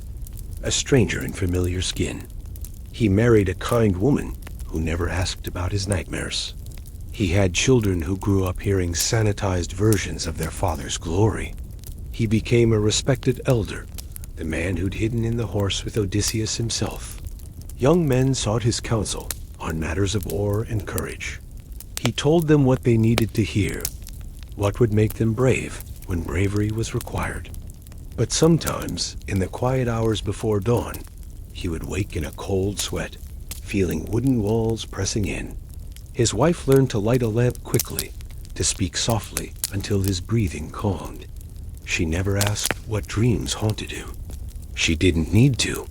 a stranger in familiar skin. He married a kind woman who never asked about his nightmares. He had children who grew up hearing sanitized versions of their father's glory. He became a respected elder, the man who'd hidden in the horse with Odysseus himself. Young men sought his counsel on matters of war and courage. He told them what they needed to hear, what would make them brave when bravery was required. But sometimes, in the quiet hours before dawn, he would wake in a cold sweat, feeling wooden walls pressing in. His wife learned to light a lamp quickly, to speak softly until his breathing calmed. She never asked what dreams haunted him. She didn't need to.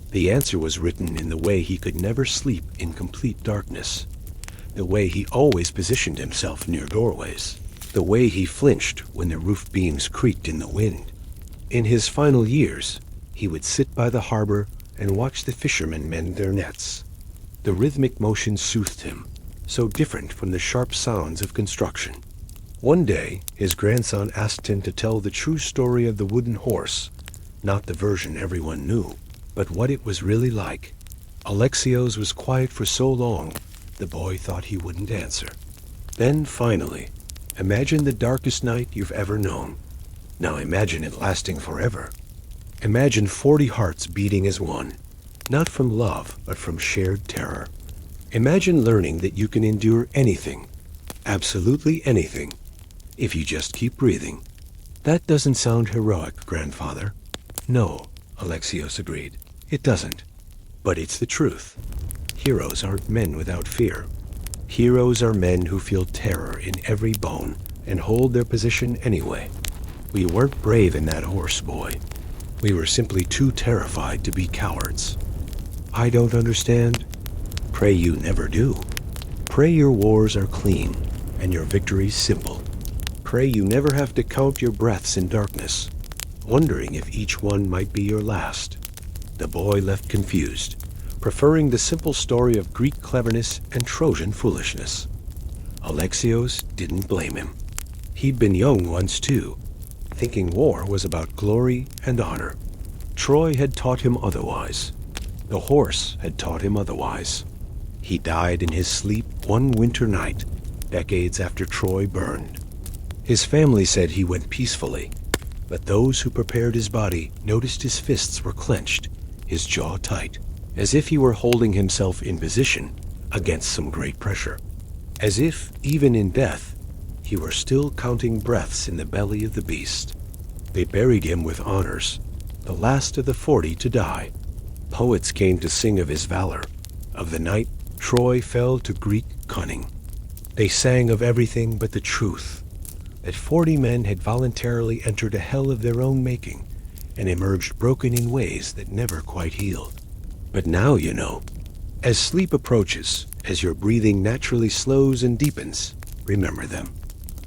The answer was written in the way he could never sleep in complete darkness, the way he always positioned himself near doorways, the way he flinched when the roof beams creaked in the wind. In his final years, He would sit by the harbor and watch the fishermen mend their nets. The rhythmic motion soothed him, so different from the sharp sounds of construction. One day, his grandson asked him to tell the true story of the wooden horse, not the version everyone knew, but what it was really like. Alexios was quiet for so long, the boy thought he wouldn't answer. Then, finally, imagine the darkest night you've ever known. Now imagine it lasting forever. Imagine 40 hearts beating as one, not from love, but from shared terror. Imagine learning that you can endure anything, absolutely anything, if you just keep breathing. That doesn't sound heroic, grandfather. No, Alexios agreed. It doesn't. But it's the truth. Heroes aren't men without fear. Heroes are men who feel terror in every bone and hold their position anyway. We weren't brave in that horse, boy. We were simply too terrified to be cowards. I don't understand. Pray you never do. Pray your wars are clean and your victories simple. Pray you never have to count your breaths in darkness, wondering if each one might be your last. The boy left confused, preferring the simple story of Greek cleverness and Trojan foolishness. Alexios didn't blame him. He'd been young once too, thinking war was about glory and honor. Troy had taught him otherwise. The horse had taught him otherwise. He died in his sleep one winter night, decades after Troy burned. His family said he went peacefully, but those who prepared his body noticed his fists were clenched, his jaw tight, as if he were holding himself in position against some great pressure. As if, even in death, he were still counting breaths in the belly of the beast. They buried him with honors, the last of the 40 to die. Poets came to sing of his valor, of the night Troy fell to Greek cunning. They sang of everything but the truth, that 40 men had voluntarily entered a hell of their own making and emerged broken in ways that never quite healed. But now you know. As sleep approaches, as your breathing naturally slows and deepens, remember them.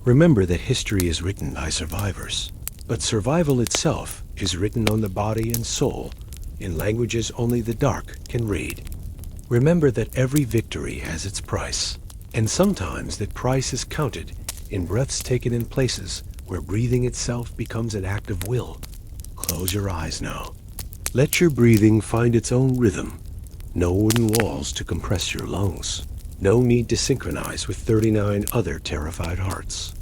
Remember that history is written by survivors, but survival itself is written on the body and soul in languages only the dark can read. Remember that every victory has its price, and sometimes that price is counted in breaths taken in places where breathing itself becomes an act of will. Close your eyes now. Let your breathing find its own rhythm. No wooden walls to compress your lungs. No need to synchronize with 39 other terrified hearts.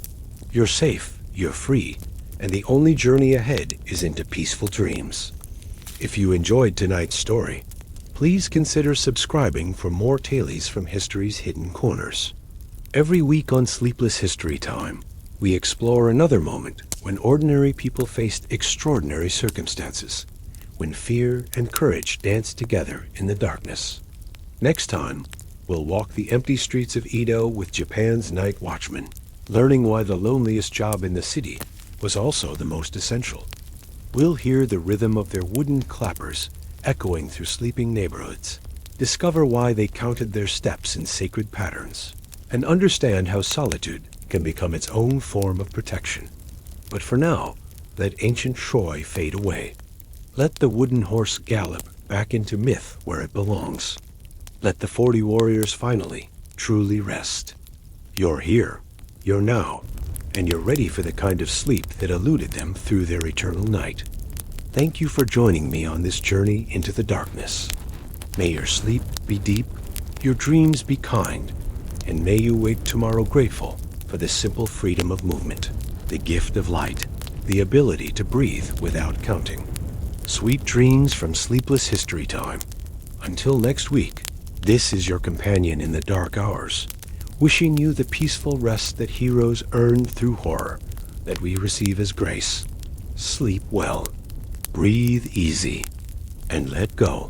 You're safe, you're free, and the only journey ahead is into peaceful dreams. If you enjoyed tonight's story, please consider subscribing for more tales from history's hidden corners. Every week on Sleepless History Time, we explore another moment when ordinary people faced extraordinary circumstances, when fear and courage danced together in the darkness. Next time, we'll walk the empty streets of Edo with Japan's night watchmen, learning why the loneliest job in the city was also the most essential. We'll hear the rhythm of their wooden clappers echoing through sleeping neighborhoods, discover why they counted their steps in sacred patterns, and understand how solitude can become its own form of protection. But for now, let ancient Troy fade away. Let the wooden horse gallop back into myth where it belongs. Let the 40 warriors finally, truly rest. You're here, you're now, and you're ready for the kind of sleep that eluded them through their eternal night. Thank you for joining me on this journey into the darkness. May your sleep be deep, your dreams be kind, and may you wake tomorrow grateful for the simple freedom of movement, the gift of light, the ability to breathe without counting. Sweet dreams from Sleepless History Time. Until next week, this is your companion in the dark hours, wishing you the peaceful rest that heroes earned through horror, that we receive as grace. Sleep well, breathe easy, and let go.